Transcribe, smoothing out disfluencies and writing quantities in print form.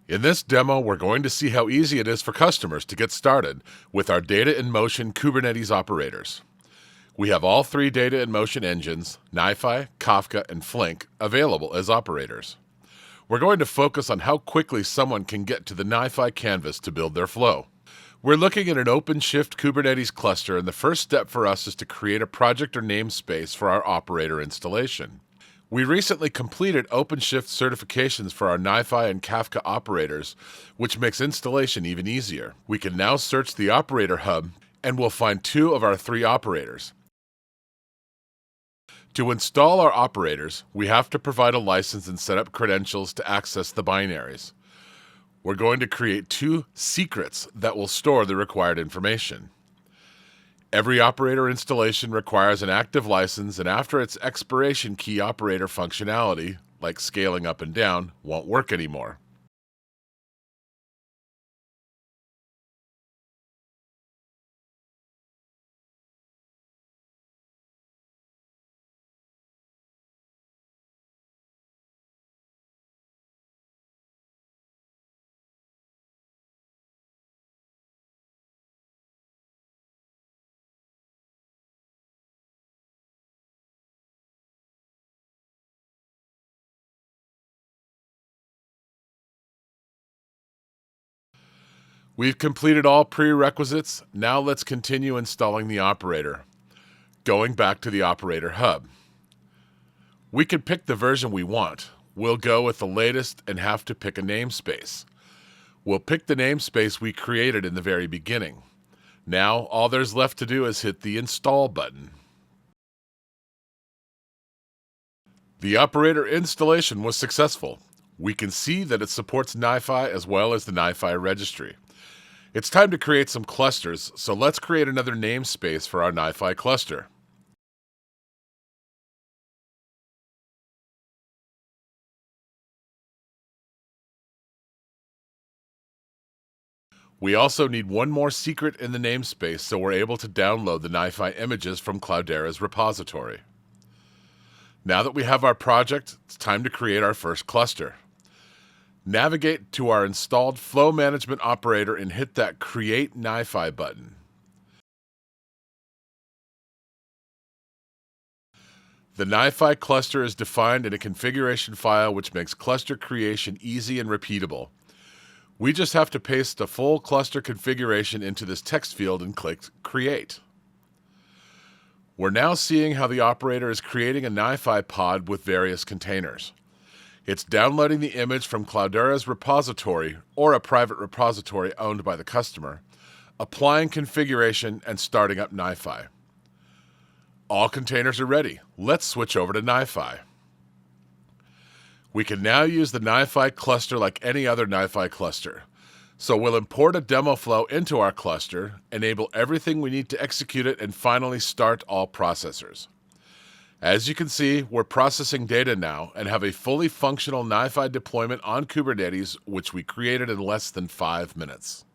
In this demo, we're going to see how easy it is for customers to get started with our data in motion Kubernetes operators. We have all three data in motion engines, NiFi, Kafka, and Flink, available as operators. We're going to focus on how quickly someone can get to the NiFi canvas to build their flow. We're looking at an OpenShift Kubernetes cluster, and the first step for us is to create a project or namespace for our operator installation. We recently completed OpenShift certifications for our NiFi and Kafka operators, which makes installation even easier. We can now search the operator hub, and we'll find two of our three operators. To install our operators, we have to provide a license and set up credentials to access the binaries. We're going to create two secrets that will store the required information. Every operator installation requires an active license, and after its expiration, key operator functionality, like scaling up and down, won't work anymore. We've completed all prerequisites. Now let's continue installing the operator. Going back to the operator hub. We can pick the version we want. We'll go with the latest and have to pick a namespace. We'll pick the namespace we created in the very beginning. Now all there's left to do is hit the install button. The operator installation was successful. We can see that it supports NiFi as well as the NiFi registry. It's time to create some clusters, so let's create another namespace for our NiFi cluster. We also need one more secret in the namespace so we're able to download the NiFi images from Cloudera's repository. Now that we have our project, it's time to create our first cluster. Navigate to our installed flow management operator and hit that Create NiFi button. The NiFi cluster is defined in a configuration file, which makes cluster creation easy and repeatable. We just have to paste a full cluster configuration into this text field and click Create. We're now seeing how the operator is creating a NiFi pod with various containers. It's downloading the image from Cloudera's repository or a private repository owned by the customer, applying configuration, and starting up NiFi. All containers are ready. Let's switch over to NiFi. We can now use the NiFi cluster like any other NiFi cluster. So we'll import a demo flow into our cluster, enable everything we need to execute it, and finally start all processors. As you can see, we're processing data now and have a fully functional NiFi deployment on Kubernetes, which we created in less than 5 minutes.